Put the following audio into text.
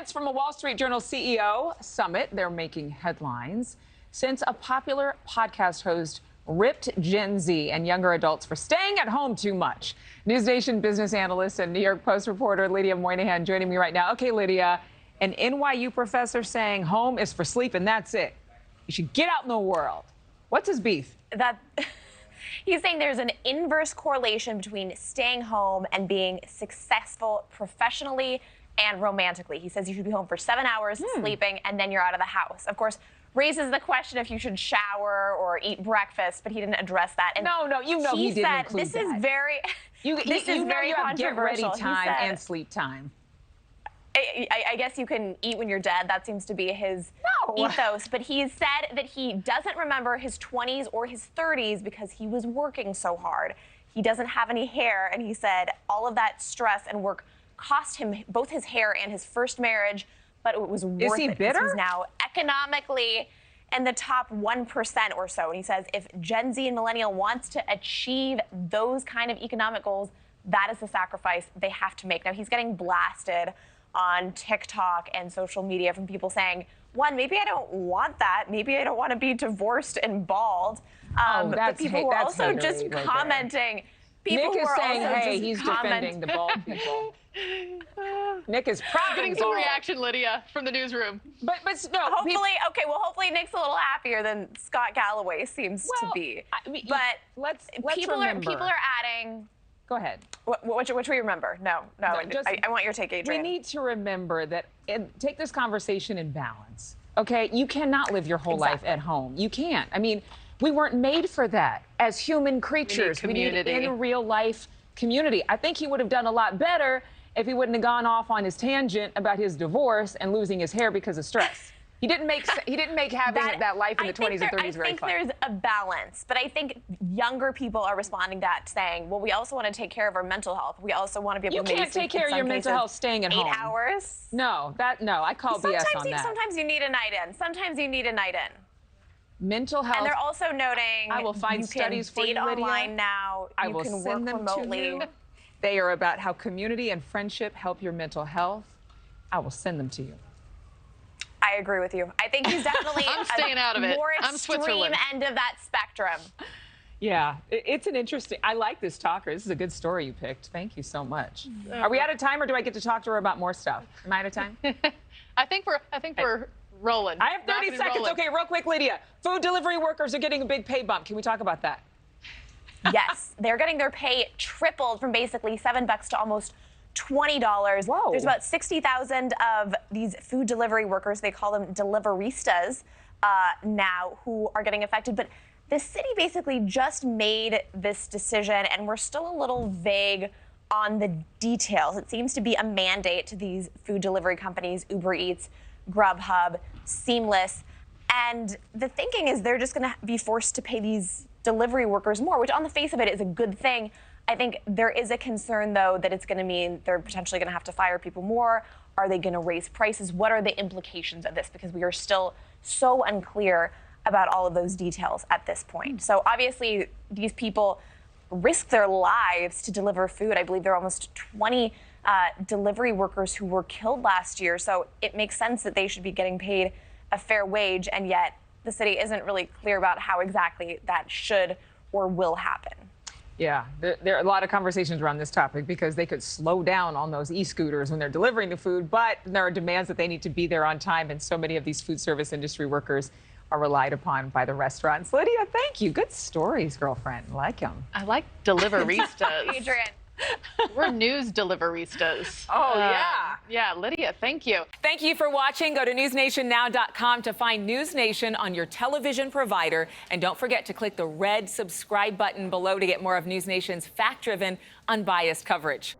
comments from a Wall Street Journal CEO summit. They're making headlines since a popular podcast host ripped Gen Z and younger adults for staying at home too much. NewsNation business analyst and New York Post reporter Lydia Moynihan joining me right now. Okay, Lydia, an NYU professor saying home is for sleep and that's it. You should get out in the world. What's his beef? He's saying there's an inverse correlation between staying home and being successful professionally and romantically. He says you should be home for 7 hours sleeping and then you're out of the house. Of course, raises the question if you should shower or eat breakfast, but he didn't address that. And no, you know he didn't include this that. is very, this is very Get ready controversial. time and sleep time. I guess you can eat when you're dead. That seems to be his ethos. But he said that he doesn't remember his 20s or his 30s because he was working so hard. He doesn't have any hair, and he said all of that stress and work cost him both his hair and his first marriage, but it was worth it because he's now economically in the top 1% or so. And he says if Gen Z and Millennial wants to achieve those kind of economic goals, that is the sacrifice they have to make. Now, he's getting blasted on TikTok and social media from people saying, one, maybe I don't want that. Maybe I don't want to be divorced and bald. But people were also just commenting. People Nick is were saying, also hey, he's defending the bald people. Nick is proud. Getting some reaction, Lydia, from the newsroom. But no. Hopefully Nick's a little happier than Scott Galloway seems to be. Let's people remember. People are adding. Go ahead. Which we remember? No. I want your take, Adrienne. We need to remember that, take this conversation in balance, okay? You cannot live your whole life at home. You can't. I mean, we weren't made for that as human creatures. We need in real life community. I think he would have done a lot better if he wouldn't have gone off on his tangent about his divorce and losing his hair because of stress. He didn't make having that life in the 20s and 30s very fun. I think there's a balance, but I think younger people are responding to that, saying, well, we also want to take care of our mental health. We also want to be able to You can't take care of your mental health staying at home. 8 hours? No, I call BS on that. Sometimes you need a night in. Sometimes you need a night in. Mental health. And they're also noting I will find studies for you, Lydia. You can date online now. I will send them remotely. To you. They are about how community and friendship help your mental health. I will send them to you. I agree with you. I think he's definitely I'm staying out of it. More extreme end of that spectrum. Yeah, it's an interesting. I like this talker. This is a good story you picked. Thank you so much. Are we out of time, or do I get to talk to her about more stuff? Am I out of time? I think we're rolling. I have 30 seconds. Okay, real quick, Lydia. Food delivery workers are getting a big pay bump. Can we talk about that? Yes, they're getting their pay tripled from basically $7 to almost $20. Whoa. There's about 60,000 of these food delivery workers, they call them deliveristas now, who are getting affected. But the city basically just made this decision, and we're still a little vague on the details. It seems to be a mandate to these food delivery companies, Uber Eats, Grubhub, Seamless. And the thinking is they're just going to be forced to pay these delivery workers more, which on the face of it is a good thing. I think there is a concern, though, that it's going to mean they're potentially going to have to fire people more. Are they going to raise prices? What are the implications of this? Because we are still so unclear about all of those details at this point. So obviously, these people risk their lives to deliver food. I believe there are almost 20 delivery workers who were killed last year. So it makes sense that they should be getting paid a fair wage. And yet the city isn't really clear about how exactly that should or will happen. Yeah, there are a lot of conversations around this topic because they could slow down on those e-scooters when they're delivering the food, but there are demands that they need to be there on time, and so many of these food service industry workers are relied upon by the restaurants. Lydia, thank you. Good stories, girlfriend. I like them. I like deliveristas. Adrienne. We're news deliveristas. Oh, yeah. Yeah, Lydia, thank you. Thank you for watching. Go to newsnationnow.com to find NewsNation on your television provider. And don't forget to click the red subscribe button below to get more of NewsNation's fact-driven, unbiased coverage.